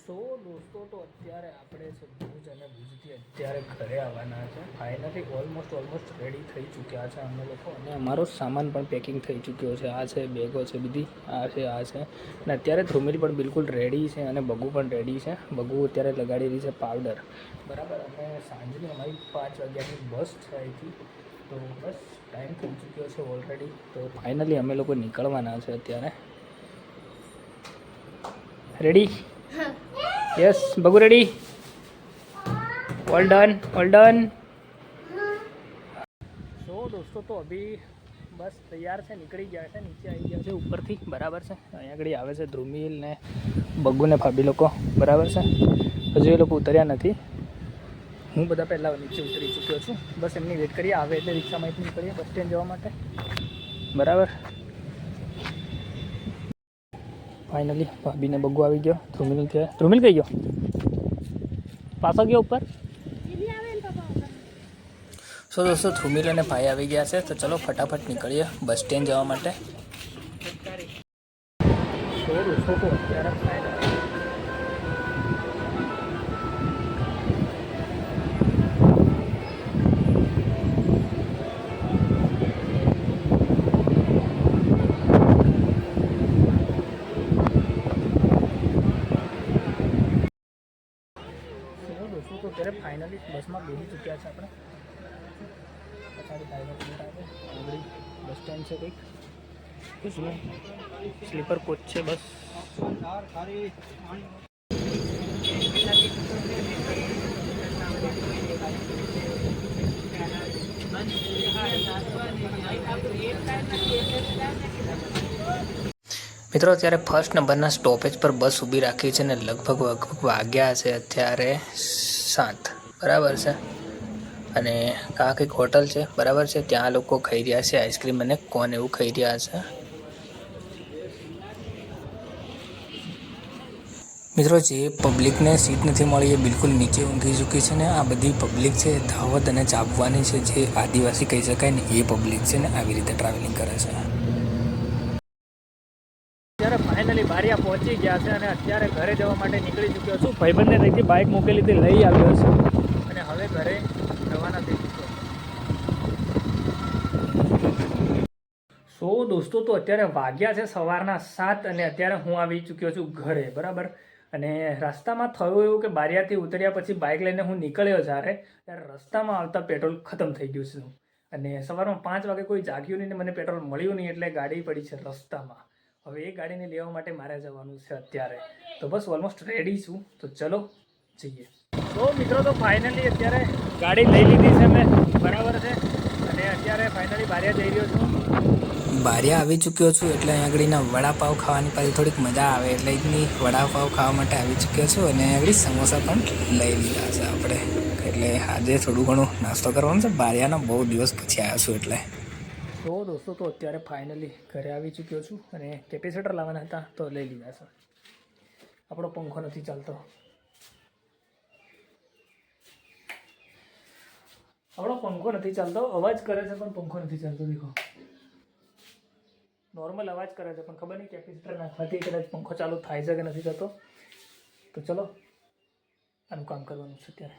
સો દોસ્તો તો અત્યારે આપણે છે ભુજ અને ભુજથી અત્યારે ઘરે આવવાના છે. ફાઇનલી ઓલમોસ્ટ રેડી થઈ ચૂક્યા છે અમે લોકો, અને અમારો સામાન પણ પેકિંગ થઈ ચૂક્યો છે. આ છે બેગો છે બધી, આ છે અને અત્યારે ધ્રુમિલ પણ બિલકુલ રેડી છે અને બગુ પણ રેડી છે. બગુ અત્યારે લગાડી રહી છે પાવડર, બરાબર. અને સાંજની અમારી 5 વાગ્યાની બસ છે અહીંથી, તો બસ ટાઈમ થઈ ચૂક્યો છે ઓલરેડી. તો ફાઇનલી અમે લોકો નીકળવાના છે અત્યારે. રેડી? यस बगू रेडी, ऑल डन. સો દોસ્તો તો અભી બસ તૈયાર છે, નીકળી ગયા છે, નીચે આવી ગયા છે ઉપરથી, બરાબર છે. અહીંયા આગળ આવે છે ધ્રુમિલ ને બગ્ગુ ને ભાભી લોકો, બરાબર છે. હજુ એ લોકો ઉતર્યા નથી, હું બધા પહેલાં નીચે ઉતરી ચૂક્યો છું. બસ એમની વેટ કરીએ, આવે એટલે રિક્ષામાં નીકળીએ બસ સ્ટેન્ડ જવા માટે, બરાબર. ફાઇનલી ભાભીને બગ્ગુ આવી ગયો. ધ્રુમિલ કઈ ગયો? પાછો ગયો ઉપર. સો દોસ્તો ધ્રુમિલ અને ભાઈ આવી ગયા છે, તો ચલો ફટાફટ નીકળીએ બસ સ્ટેન્ડ જવા માટે. દોસ્તો તો અત્યારે ફાઇનલી બસમાં બેસી ચૂક્યા છે આપણે. પછાડી આગળ બસ સ્ટેન્ડ છે કંઈક, સ્લીપર કોચ છે બસ. મિત્રો અત્યારે ફર્સ્ટ નંબરના સ્ટોપેજ પર બસ ઊભી રાખી છે ને લગભગ વાગ્યા છે અત્યારે 7, બરાબર છે. અને આ કંઈક હોટલ છે, બરાબર છે. ત્યાં લોકો ખાઈ રહ્યા છે આઈસ્ક્રીમ અને કોન એવું ખાઈ રહ્યા છે. મિત્રો જે પબ્લિકને સીટ નથી મળી એ બિલકુલ નીચે ઊંઘી ચૂકી છે ને આ બધી પબ્લિક છે દાવત અને ચાપવાની છે, જે આદિવાસી કહી શકાય ને એ પબ્લિક છે ને આવી રીતે ટ્રાવેલિંગ કરે છે. અત્યારે ફાઇનલી બારિયા પહોંચી ગયા છે અને અત્યારે ઘરે જવા માટે નીકળી ચૂક્યો છું. ભાઈબંધને ત્યાંથી બાઇક મૂકેલી હતી, લઈ આવ્યો છે અને હવે ઘરે રવાના થઈ ચૂક્યો. સો દોસ્તો તો અત્યારે વાગ્યા છે સવારના 7 અને અત્યારે હું આવી ચૂક્યો છું ઘરે, બરાબર. અને રસ્તામાં થયું એવું કે બારિયાથી ઉતર્યા પછી બાઇક લઈને હું નીકળ્યો ત્યારે રસ્તામાં આવતા પેટ્રોલ ખતમ થઈ ગયું છે. અને સવારમાં 5 વાગે કોઈ જાગ્યું નહીં ને મને પેટ્રોલ મળ્યું નહીં, એટલે ગાડી પડી છે રસ્તામાં. હવે એ ગાડીને લેવા માટે મારે જવાનું છે અત્યારે. તો બસ ઓલમોસ્ટ રેડી છું, તો ચલો જઈએ. તો મિત્રો તો ફાઇનલી અત્યારે ગાડી લઈ લીધી છે મેં, બરાબર છે. અને અત્યારે ફાઇનલી બારિયા જઈ રહ્યો છું. બારિયા આવી ચૂક્યો છું એટલે અહીં આગળના વડાપાવ ખાવાની પાછી થોડીક મજા આવે એટલે એની વડાપાવ ખાવા માટે આવી ચૂક્યો છું. અને આગળ સમોસા પણ લઈ લીધા છે આપણે, એટલે આજે થોડું ઘણું નાસ્તો કરવાનો છે. બારિયાના બહુ દિવસ પછી આવ્યા છું એટલે. તો દોસ્તો તો અત્યારે ફાઇનલી ઘરે આવી ચૂક્યો છું અને કેપેસિટર લાવવાના હતા તો લઈ લીધા છે. આપણો પંખો નથી ચાલતો, અવાજ કરે છે પણ પંખો નથી ચાલતો. દેખો નોર્મલ અવાજ કરે છે પણ ખબર નહીં કેપેસિટર નાખવાથી કદાચ પંખો ચાલુ થાય છે કે નથી થતો. તો ચલો આનું કામ કરવાનું છે અત્યારે.